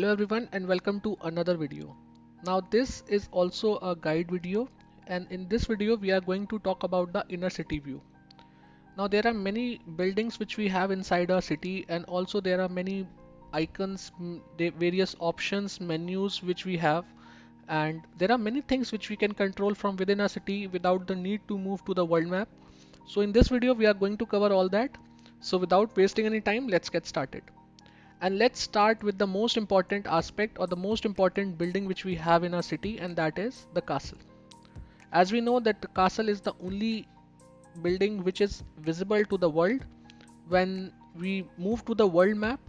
Hello everyone and welcome to another video. Now this is also a guide video, and in this video we are going to talk about the inner city view. Now there are many buildings which we have inside our city, and also there are many icons, various options, menus which we have, and there are many things which we can control from within our city without the need to move to the world map. So in this video we are going to cover all that. So without wasting any time, let's get started. And let's start with the most important aspect or the most important building which we have in our city, and that is the castle. As we know that the castle is the only building which is visible to the world when we move to the world map.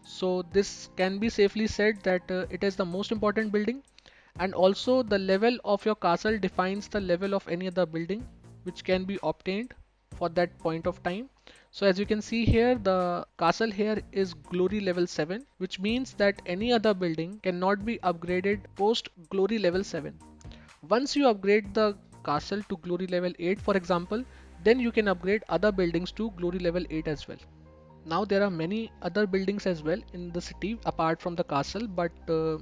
So this can be safely said that it is the most important building, and also the level of your castle defines the level of any other building which can be obtained for that point of time. So as you can see here, the castle here is glory level 7, which means that any other building cannot be upgraded post glory level 7. Once you upgrade the castle to glory level 8, for example, then you can upgrade other buildings to glory level 8 as well. Now there are many other buildings as well in the city apart from the castle, but to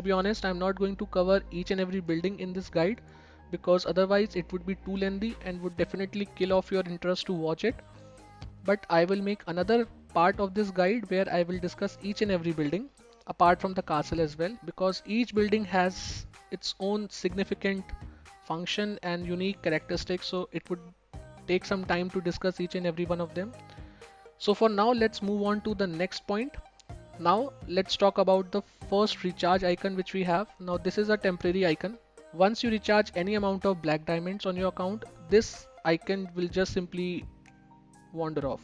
be honest, I'm not going to cover each and every building in this guide, because otherwise it would be too lengthy and would definitely kill off your interest to watch it. But I will make another part of this guide where I will discuss each and every building apart from the castle as well, because each building has its own significant function and unique characteristics, so it would take some time to discuss each and every one of them. So for now, let's move on to the next point. Now let's talk about the first recharge icon which we have. Now this is a temporary icon. Once you recharge any amount of black diamonds on your account, this icon will just simply wander off.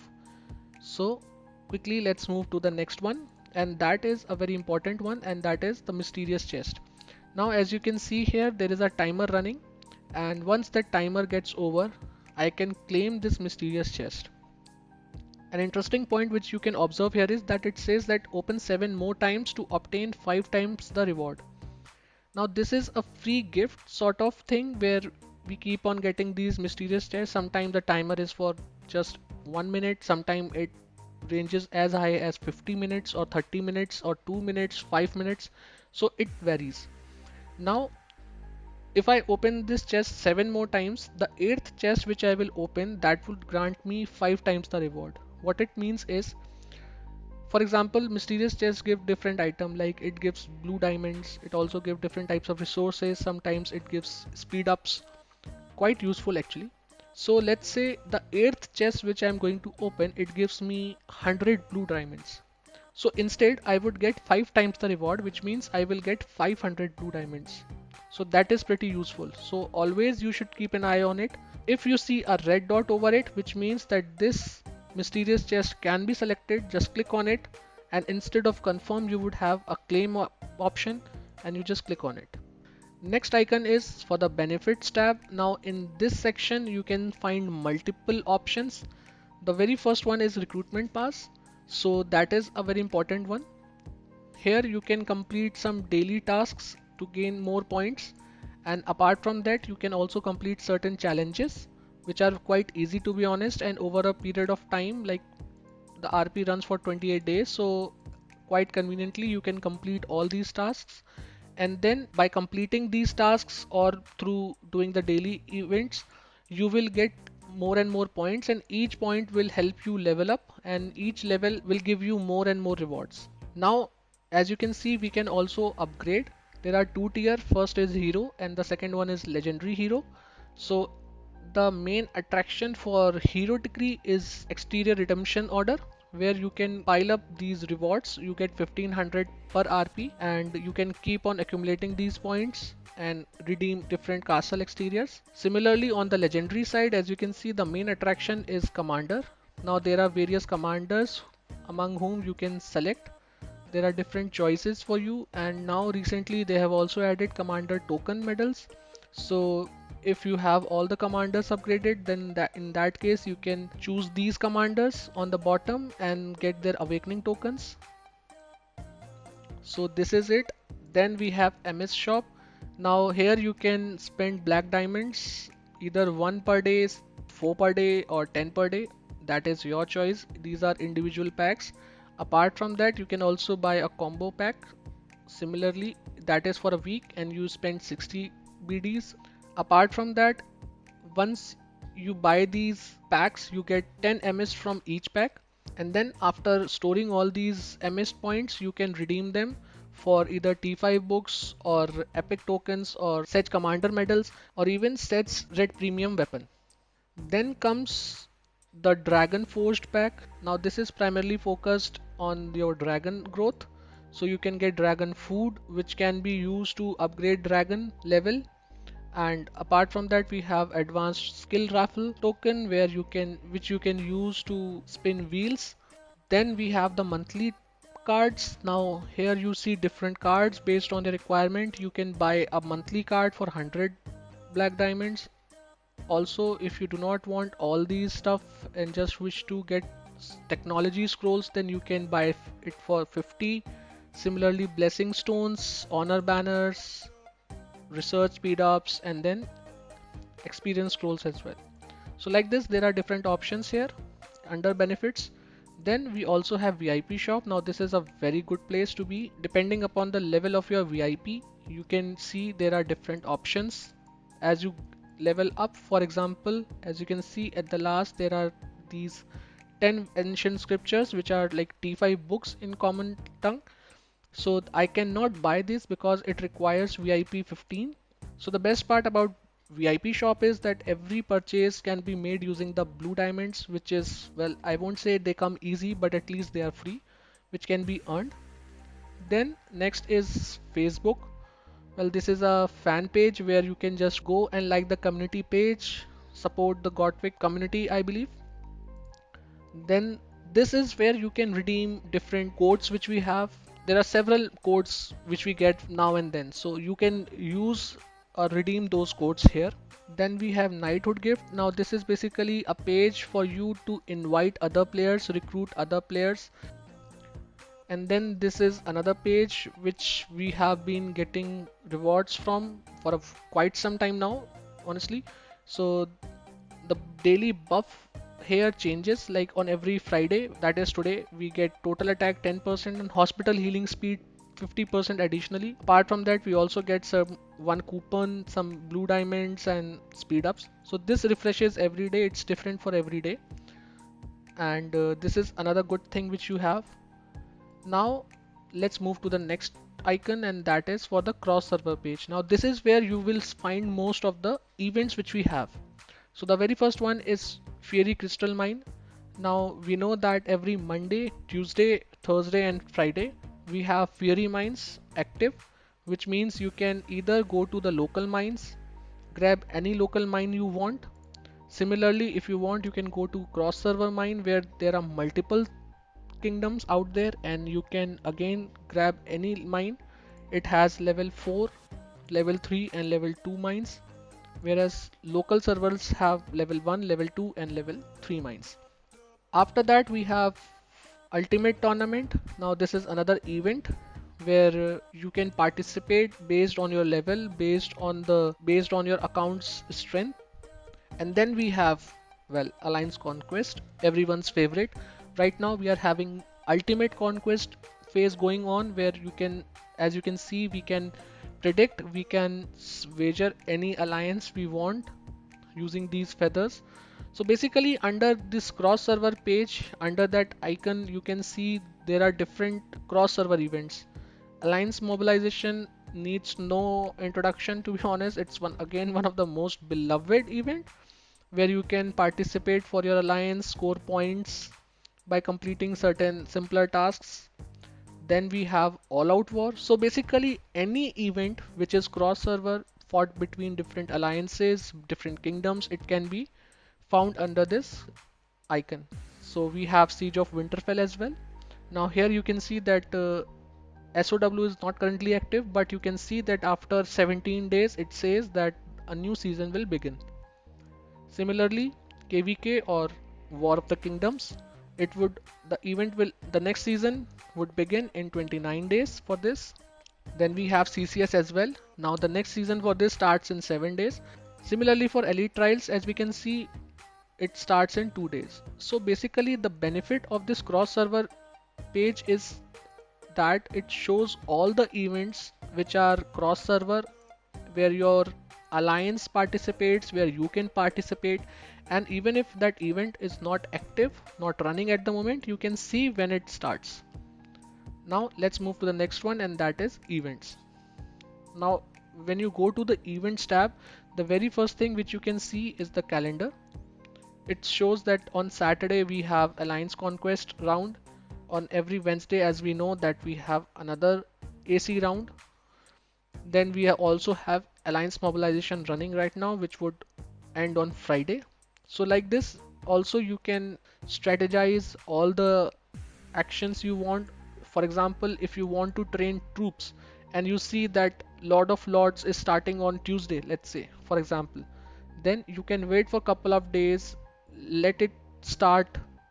So quickly let's move to the next one, and that is a very important one, and that is the mysterious chest. Now as you can see here, there is a timer running, and once that timer gets over, I can claim this mysterious chest. An interesting point which you can observe here is that it says that open 7 more times to obtain 5 times the reward. Now this is a free gift sort of thing where we keep on getting these mysterious chests. Sometimes the timer is for just 1 minute, sometimes it ranges as high as 50 minutes or 30 minutes or 2 minutes, 5 minutes. So it varies. Now if I open this chest 7 more times, the 8th chest which I will open, that will grant me 5 times the reward. What it means is, for example, mysterious chests give different item, like it gives blue diamonds, it also gives different types of resources, sometimes it gives speed ups, quite useful actually. So let's say the 8th chest which I am going to open, it gives me 100 blue diamonds. So instead I would get 5 times the reward, which means I will get 500 blue diamonds. So that is pretty useful. So always you should keep an eye on it. If you see a red dot over it, which means that this mysterious chest can be selected, just click on it, and instead of confirm you would have a claim option, and you just click on it. Next icon is for the benefits tab. Now in this section you can find multiple options. The very first one is recruitment pass. So that is a very important one. Here you can complete some daily tasks to gain more points, and apart from that you can also complete certain challenges which are quite easy, to be honest, and over a period of time, like the RP runs for 28 days, so quite conveniently you can complete all these tasks. And then by completing these tasks or through doing the daily events, you will get more and more points, and each point will help you level up, and each level will give you more and more rewards. Now as you can see, we can also upgrade. There are two tier, first is hero and the second one is legendary hero. So the main attraction for hero degree is exterior redemption order, where you can pile up these rewards. You get 1500 per RP, and you can keep on accumulating these points and redeem different castle exteriors. Similarly, on the legendary side, as you can see, the main attraction is commander. Now there are various commanders among whom you can select. There are different choices for you, and now recently they have also added commander token medals. So if you have all the commanders upgraded, then in that case you can choose these commanders on the bottom and get their awakening tokens. So this is it. Then we have MS shop. Now here you can spend black diamonds, either 1 per day, 4 per day, or 10 per day. That is your choice. These are individual packs. Apart from that, you can also buy a combo pack Similarly, that is for a week and you spend 60 BDs. Apart from that, once you buy these packs, you get 10 MS from each pack. And then after storing all these MS points, you can redeem them for either T5 books or epic tokens or Sedge commander medals or even Sedge's red premium weapon. Then comes the Dragon Forged pack. Now this is primarily focused on your dragon growth. So you can get dragon food which can be used to upgrade dragon level. And apart from that, we have advanced skill raffle token where you can use to spin wheels. Then we have the monthly cards. Now here you see different cards based on the requirement. You can buy a monthly card for 100 black diamonds. Also, if you do not want all these stuff and just wish to get technology scrolls, then you can buy it for 50. Similarly, blessing stones, honor banners, research speed ups, and then experience scrolls as well. So like this, there are different options here under benefits. Then we also have VIP shop. Now this is a very good place to be. Depending upon the level of your VIP, you can see there are different options as you level up. For example, as you can see at the last, there are these 10 ancient scriptures which are like T5 books in common tongue. So I cannot buy this because it requires VIP 15. So the best part about VIP shop is that every purchase can be made using the blue diamonds, which is, well, I won't say they come easy, but at least they are free, which can be earned. Then next is Facebook. Well, this is a fan page where you can just go and like the community page, support the GoTWiC community, I believe. Then this is where you can redeem different codes which we have. There are several codes which we get now and then, so you can use or redeem those codes here. Then we have knighthood gift. Now this is basically a page for you to invite other players, recruit other players. And then this is another page which we have been getting rewards from for quite some time now, honestly. So the daily buff here changes, like on every Friday, that is today, we get total attack 10% and hospital healing speed 50% additionally. Apart from that, we also get some one coupon, some blue diamonds and speed ups. So this refreshes every day, it's different for every day. And this is another good thing which you have. Now let's move to the next icon, and that is for the cross server page. Now this is where you will find most of the events which we have. So the very first one is Fiery Crystal Mine. Now we know that every Monday, Tuesday, Thursday and Friday we have Fiery Mines active, which means you can either go to the local mines, grab any local mine you want. Similarly, if you want, you can go to cross server mine where there are multiple kingdoms out there and you can again grab any mine. It has level 4, level 3 and level 2 mines, whereas local servers have level 1, level 2 and level 3 mines. After that we have ultimate tournament. Now this is another event where you can participate based on your level, based on your account's strength. And then we have, well, Alliance Conquest, everyone's favorite. Right now we are having Ultimate Conquest phase going on where you can, as you can see, we can predict, we can wager any alliance we want using these feathers. So basically under this cross server page, under that icon, you can see there are different cross server events. Alliance mobilization needs no introduction, to be honest. It's one of the most beloved event where you can participate for your alliance, score points by completing certain simpler tasks. Then we have all out war. So basically any event which is cross server fought between different alliances, different kingdoms, it can be found under this icon. So we have Siege of Winterfell as well. Now here you can see that SOW is not currently active, but you can see that after 17 days it says that a new season will begin. Similarly, KVK or War of the Kingdoms, the next season would begin in 29 days for this. Then we have CCS as well. Now the next season for this starts in 7 days. Similarly for Elite Trials, as we can see, it starts in 2 days. So basically the benefit of this cross server page is that it shows all the events which are cross server, where your alliance participates, where you can participate, and even if that event is not active, not running at the moment, you can see when it starts. Now let's move to the next one, and that is events. Now when you go to the events tab, the very first thing which you can see is the calendar. It shows that on Saturday we have Alliance Conquest round. On every Wednesday, as we know, that we have another AC round. Then we also have Alliance Mobilization running right now, which would end on Friday. So like this, also you can strategize all the actions you want. For example, if you want to train troops and you see that Lord of Lords is starting on Tuesday, let's say, for example, then you can wait for a couple of days, let it start,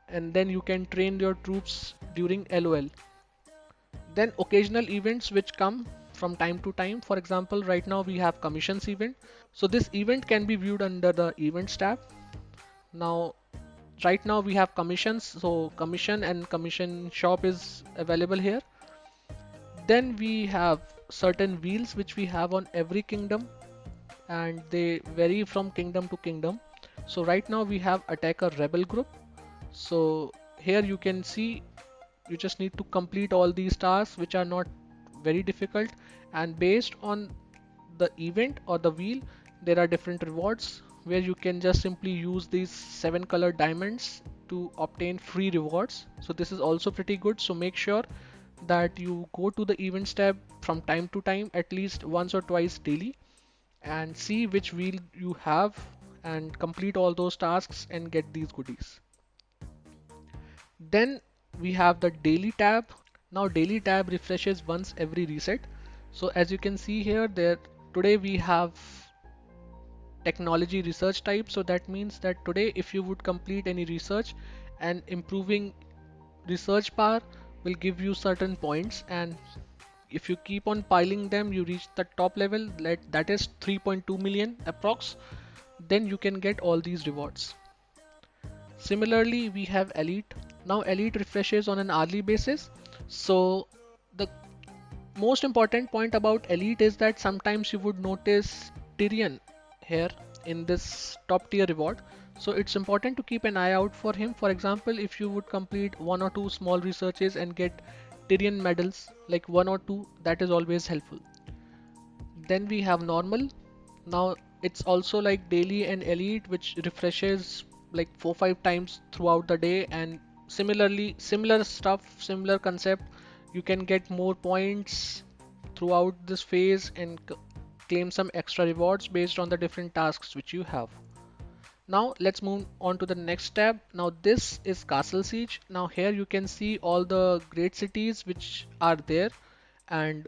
and then you can train your troops during LOL. Then occasional events which come from time to time. For example, right now we have commissions event. So this event can be viewed under the events tab. Now, right now we have commissions. So commission and commission shop is available here. Then we have certain wheels which we have on every kingdom, and they vary from kingdom to kingdom. So right now we have attacker rebel group. So here you can see you just need to complete all these tasks which are not very difficult, and based on the event or the wheel there are different rewards where you can just simply use these 7 colored diamonds to obtain free rewards. So this is also pretty good, so make sure that you go to the events tab from time to time, at least once or twice daily, and see which wheel you have and complete all those tasks and get these goodies. Then we have the daily tab. Now daily tab refreshes once every reset. So as you can see here, there today we have technology research type. So that means that today if you would complete any research, and improving research power will give you certain points, and if you keep on piling them, you reach the top level, that is 3.2 million approx, then you can get all these rewards. Similarly, we have elite. Now elite refreshes on an hourly basis. So the most important point about elite is that sometimes you would notice Tyrion here in this top tier reward. So it's important to keep an eye out for him. For example, if you would complete one or two small researches and get Tyrion medals, like one or two, that is always helpful. Then we have normal. Now it's also like daily and elite, which refreshes like 4-5 times throughout the day, and similarly similar stuff, similar concept. You can get more points throughout this phase and claim some extra rewards based on the different tasks which you have. Now let's move on to the next tab. Now this is Castle Siege. Now here you can see all the great cities which are there, and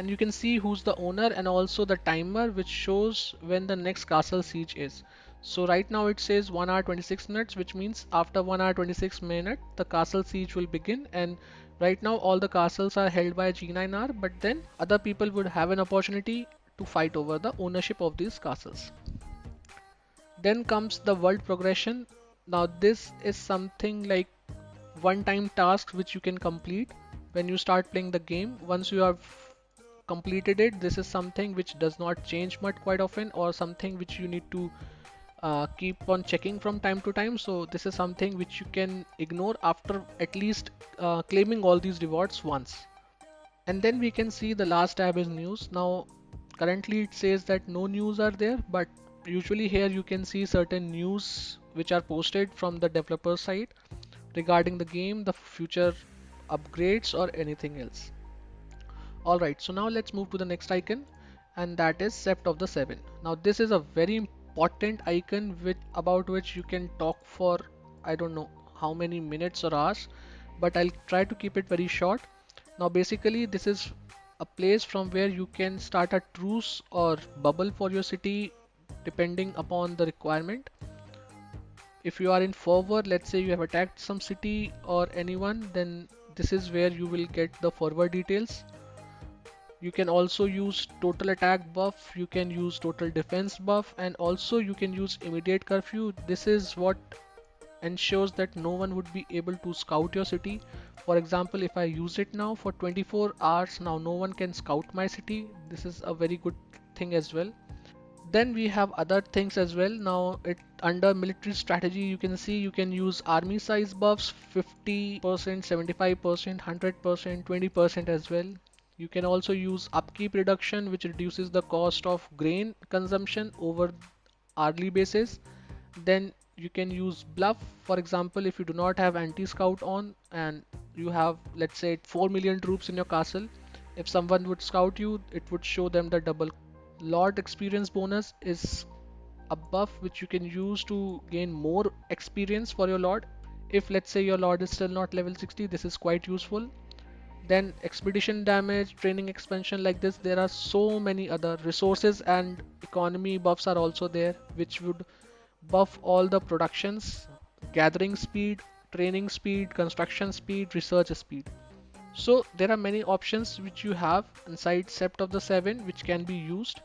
you can see who's the owner and also the timer which shows when the next castle siege is. So right now it says 1 hour 26 minutes, which means after 1 hour 26 minutes the castle siege will begin, and right now all the castles are held by G9R, but then other people would have an opportunity to fight over the ownership of these castles. Then comes the world progression. Now this is something like one-time tasks which you can complete when you start playing the game. Once you have completed it, this is something which does not change much quite often, or something which you need to keep on checking from time to time. So this is something which you can ignore after at least claiming all these rewards once. And then we can see the last tab is news. Now currently it says that no news are there, but usually here you can see certain news which are posted from the developer side regarding the game, the future upgrades, or anything else. Alright, so now let's move to the next icon, and that is Sept of the Seven. Now this is a very important icon about which you can talk for I don't know how many minutes or hours, but I'll try to keep it very short. Now basically this is a place from where you can start a truce or bubble for your city depending upon the requirement. If you are in forward, let's say you have attacked some city or anyone, then this is where you will get the forward details. You can also use total attack buff, you can use total defense buff, and also you can use immediate curfew. This is what ensures that no one would be able to scout your city. For example, if I use it now for 24 hours, now no one can scout my city. This is a very good thing as well. Then we have other things as well. Now it under military strategy, you can see you can use army size buffs 50%, 75%, 100%, 20% as well. You can also use upkeep reduction, which reduces the cost of grain consumption over hourly basis. Then you can use bluff. For example, if you do not have anti-scout on and you have, let's say, 4 million troops in your castle, if someone would scout you, it would show them the double. Lord experience bonus is a buff which you can use to gain more experience for your lord. If let's say your lord is still not level 60, this is quite useful. Then expedition damage, training expansion, like this, there are so many other resources and economy buffs are also there, which would buff all the productions, gathering speed, training speed, construction speed, research speed. So there are many options which you have inside Sept of the Seven which can be used.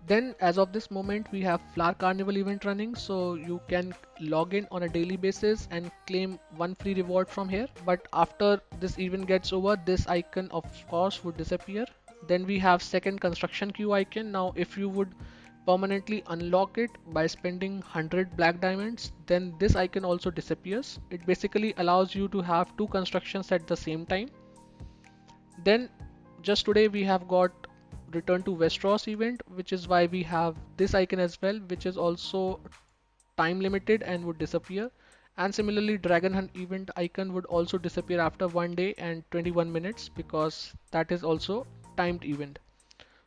Then as of this moment we have Flower Carnival event running, so you can log in on a daily basis and claim one free reward from here. But after this event gets over, this icon of course would disappear. Then we have second construction queue icon. Now if you would permanently unlock it by spending 100 black diamonds, then this icon also disappears. It basically allows you to have two constructions at the same time. Then just today we have got return to Westeros event, which is why we have this icon as well, which is also time limited and would disappear. And similarly, Dragon Hunt event icon would also disappear after 1 day and 21 minutes because that is also timed event.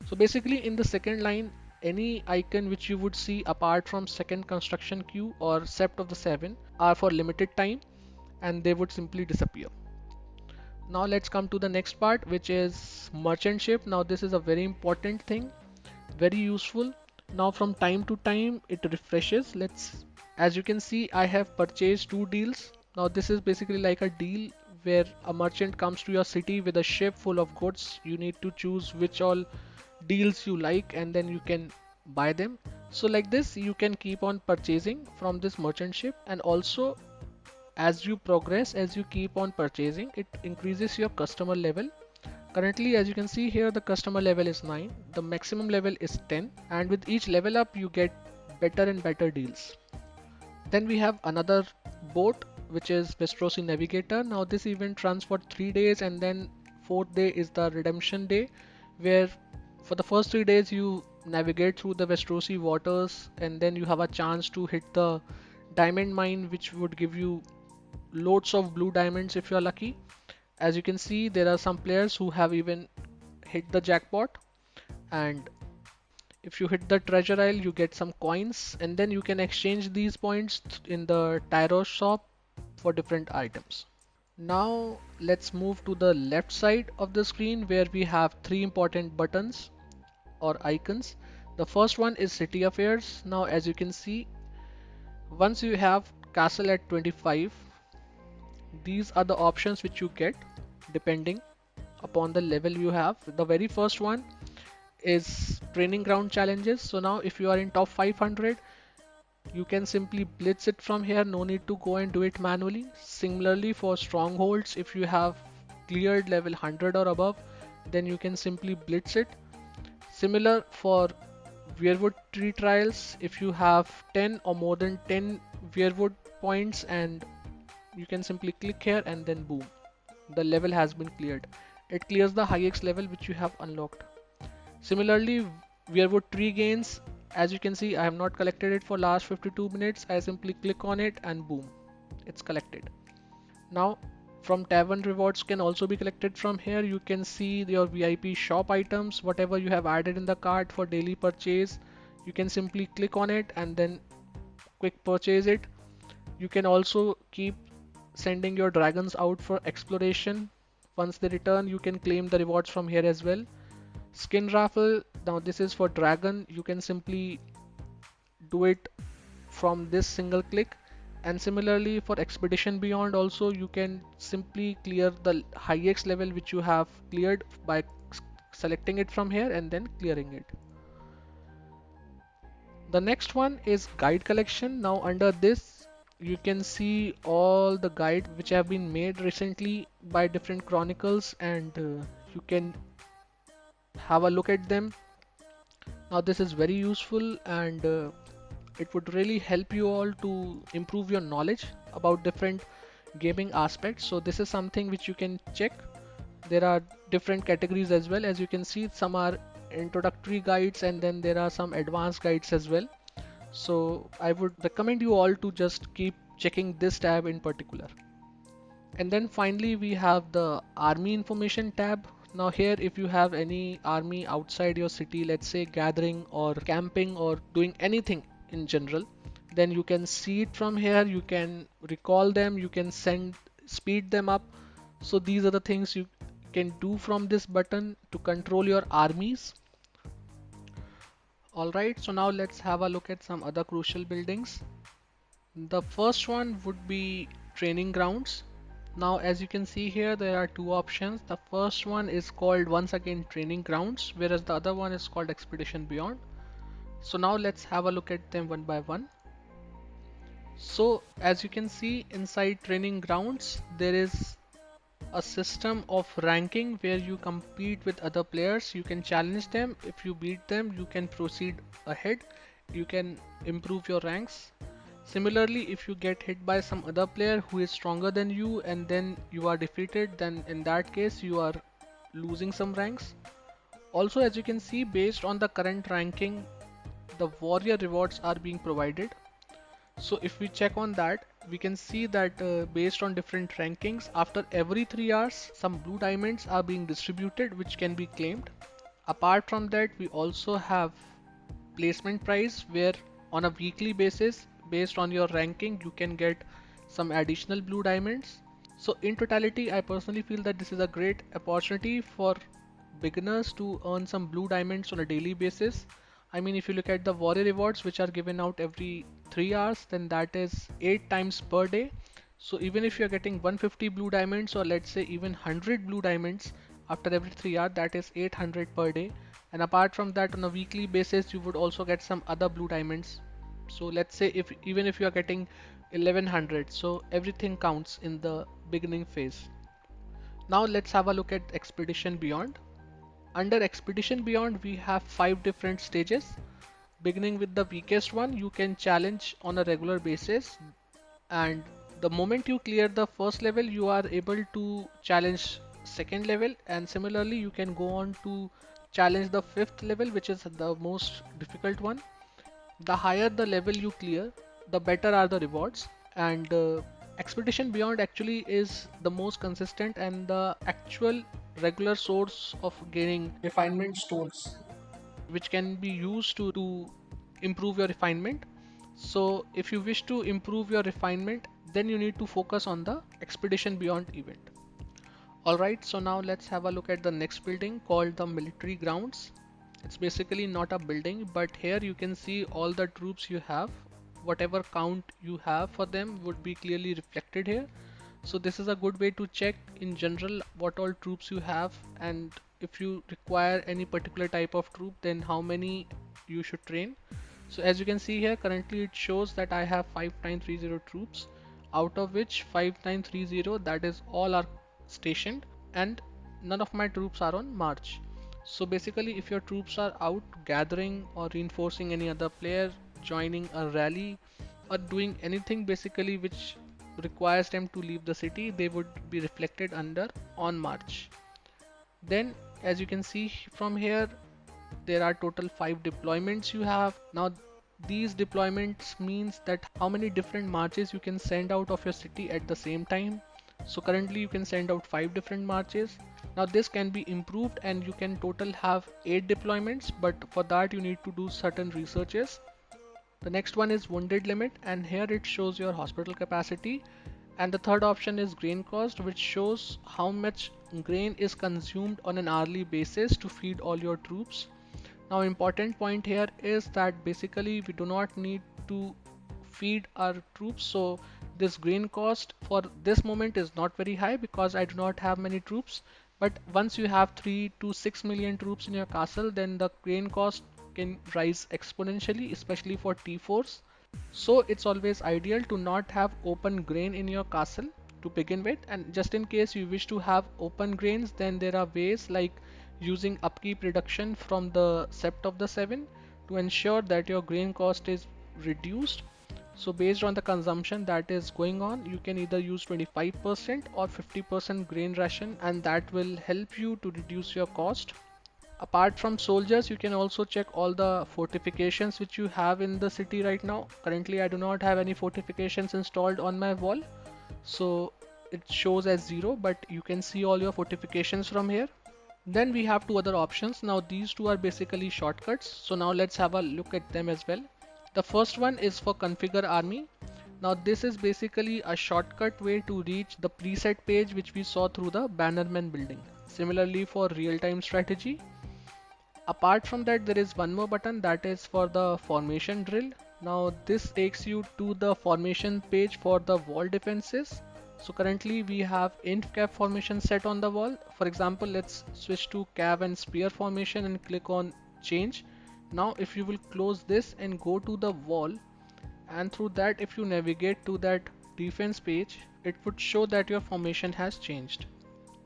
So basically in the second line, any icon which you would see apart from second construction queue or Sept of the Seven are for limited time and they would simply disappear. Now let's come to the next part, which is merchant ship. Now this is a very important thing, very useful. Now from time to time it refreshes. As you can see, I have purchased two deals. Now this is basically like a deal where a merchant comes to your city with a ship full of goods. You need to choose which all deals you like and then you can buy them. So like this you can keep on purchasing from this merchant ship, and also as you progress, as you keep on purchasing, it increases your customer level. Currently, as you can see here, the customer level is 9, the maximum level is 10, and with each level up you get better and better deals. Then we have another boat, which is Vestrosi Navigator. Now this event runs for 3 days and then fourth day is the redemption day, where for the first 3 days you navigate through the Vestrosi waters and then you have a chance to hit the diamond mine, which would give you loads of blue diamonds if you're lucky. As you can see, there are some players who have even hit the jackpot, and if you hit the treasure isle you get some coins and then you can exchange these points in the Tyros shop for different items. Now let's move to the left side of the screen where we have three important buttons or icons. The first one is city affairs. Now as you can see, once you have castle at 25, these are the options which you get depending upon the level you have. The very first one is training ground challenges. So now if you are in top 500, you can simply blitz it from here, no need to go and do it manually. Similarly for strongholds, if you have cleared level 100 or above, then you can simply blitz it. Similar for weirwood tree trials, if you have 10 or more than 10 weirwood points, and you can simply click here and then boom, the level has been cleared. It clears the highest level which you have unlocked. Similarly, weirwood tree gains, as you can see, I have not collected it for last 52 minutes. I simply click on it and boom, it's collected. Now from tavern rewards can also be collected from here. You can see your VIP shop items, whatever you have added in the cart for daily purchase. You can simply click on it and then quick purchase it. You can also keep sending your dragons out for exploration. Once they return, you can claim the rewards from here as well. Skin raffle, now this is for dragon. You can simply do it from this single click. And similarly for expedition beyond also, you can simply clear the highest level which you have cleared by selecting it from here and then clearing it. The next one is guide collection. Now under this you can see all the guides which have been made recently by different chronicles, and you can have a look at them. Now this is very useful, and it would really help you all to improve your knowledge about different gaming aspects. So this is something which you can check. There are different categories as well. As you can see, some are introductory guides and then there are some advanced guides as well. So I would recommend you all to just keep checking this tab in particular. And then finally we have the army information tab. Now here, if you have any army outside your city, let's say gathering or camping or doing anything in general, then you can see it from here. You can recall them, you can speed them up. So these are the things you can do from this button to control your armies. Alright, so now let's have a look at some other crucial buildings. The first one would be training grounds. Now as you can see here, there are two options. The first one is called once again training grounds, whereas the other one is called expedition beyond. So now let's have a look at them one by one. So as you can see, inside training grounds there is a system of ranking where you compete with other players. You can challenge them. If you beat them, you can proceed ahead. You can improve your ranks. Similarly, if you get hit by some other player who is stronger than you and then you are defeated, then in that case you are losing some ranks. Also, as you can see, based on the current ranking, the warrior rewards are being provided. So if we check on that, we can see that based on different rankings, after every 3 hours, some blue diamonds are being distributed which can be claimed. Apart from that, we also have placement prize where on a weekly basis, based on your ranking, you can get some additional blue diamonds. So in totality, I personally feel that this is a great opportunity for beginners to earn some blue diamonds on a daily basis. I mean, if you look at the warrior rewards which are given out every 3 hours, then that is 8 times per day. So even if you're getting 150 blue diamonds, or let's say even 100 blue diamonds after every 3 hours, that is 800 per day. And apart from that, on a weekly basis, you would also get some other blue diamonds. So let's say if even if you are getting 1100, so everything counts in the beginning phase. Now let's have a look at Expedition Beyond. Under Expedition Beyond, we have 5 different stages. Beginning with the weakest one, you can challenge on a regular basis, and the moment you clear the first level, you are able to challenge second level, and similarly you can go on to challenge the fifth level, which is the most difficult one. The higher the level you clear, the better are the rewards, and Expedition Beyond actually is the most consistent and the actual regular source of gaining refinement stones, which can be used to improve your refinement. So if you wish to improve your refinement, then you need to focus on the Expedition Beyond event. Alright, so now let's have a look at the next building called the military grounds. It's basically not a building, but here you can see all the troops you have. Whatever count you have for them would be clearly reflected here. So this is a good way to check in general what all troops you have, and if you require any particular type of troop, then how many you should train. So as you can see here, currently it shows that I have 5930 troops, out of which 5930, that is all, are stationed, and none of my troops are on march. So basically, if your troops are out gathering or reinforcing any other player, joining a rally, or doing anything basically which requires them to leave the city, they would be reflected under on march. Then as you can see from here, there are total 5 deployments you have. Now these deployments means that how many different marches you can send out of your city at the same time. So currently you can send out 5 different marches. Now this can be improved and you can total have 8 deployments, but for that you need to do certain researches. The next one is wounded limit, and here it shows your hospital capacity. And the third option is grain cost, which shows how much grain is consumed on an hourly basis to feed all your troops. Now important point here is that basically we do not need to feed our troops, so this grain cost for this moment is not very high because I do not have many troops. But once you have 3 to 6 million troops in your castle, then the grain cost can rise exponentially, especially for T4s. So it's always ideal to not have open grain in your castle to begin with, and just in case you wish to have open grains, then there are ways like using upkeep reduction from the sept of the 7 to ensure that your grain cost is reduced. So based on the consumption that is going on, you can either use 25% or 50% grain ration, and that will help you to reduce your cost. Apart from soldiers, you can also check all the fortifications which you have in the city right now. Currently, I do not have any fortifications installed on my wall, so it shows as 0, but you can see all your fortifications from here. Then we have two other options. Now these two are basically shortcuts. So now let's have a look at them as well. The first one is for configure army. Now this is basically a shortcut way to reach the preset page which we saw through the bannerman building. Similarly for real-time strategy. Apart from that, there is one more button that is for the formation drill. Now this takes you to the formation page for the wall defenses. So currently we have int cav formation set on the wall. For example, let's switch to cav and spear formation and click on change. Now if you will close this and go to the wall, and through that if you navigate to that defense page, it would show that your formation has changed.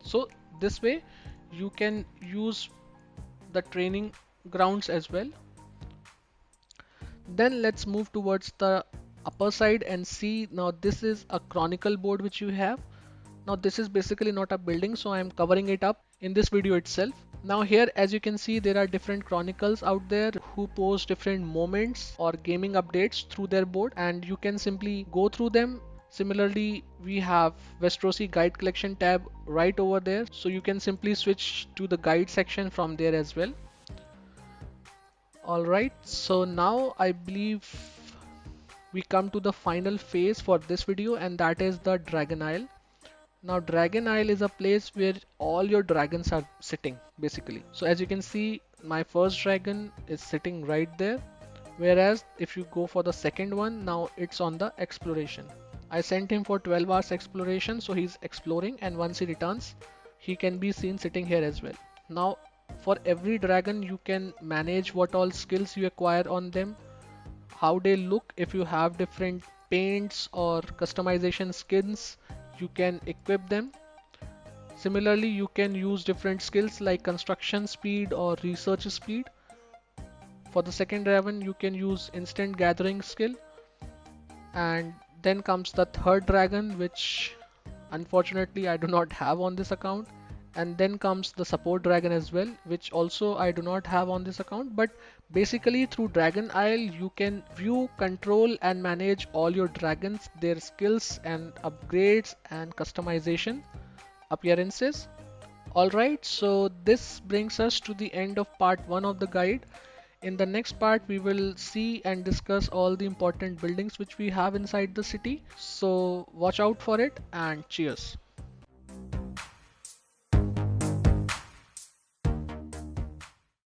So this way you can use the training grounds as well. Then let's move towards the upper side and see. Now this is a chronicle board which you have. Now this is basically not a building, so I am covering it up in this video itself. Now here, as you can see, there are different chronicles out there who post different moments or gaming updates through their board, and you can simply go through them. Similarly, we have Westerosi guide collection tab right over there, so you can simply switch to the guide section from there as well. Alright, so now I believe we come to the final phase for this video, and that is the Dragon Isle. Now Dragon Isle is a place where all your dragons are sitting basically. So as you can see, my first dragon is sitting right there. Whereas if you go for the second one, now it's on the exploration. I sent him for 12 hours exploration, so he's exploring, and once he returns, he can be seen sitting here as well. Now for every dragon you can manage what all skills you acquire on them, how they look. If you have different paints or customization skins, you can equip them. Similarly, you can use different skills like construction speed or research speed. For the second dragon, you can use instant gathering skill. And then comes the third dragon, which unfortunately I do not have on this account. And then comes the support dragon as well, which also I do not have on this account. But basically through Dragon Isle you can view, control and manage all your dragons, their skills and upgrades and customization appearances. Alright, so this brings us to the end of part 1 of the guide. In the next part we will see and discuss all the important buildings which we have inside the city. So watch out for it, and cheers.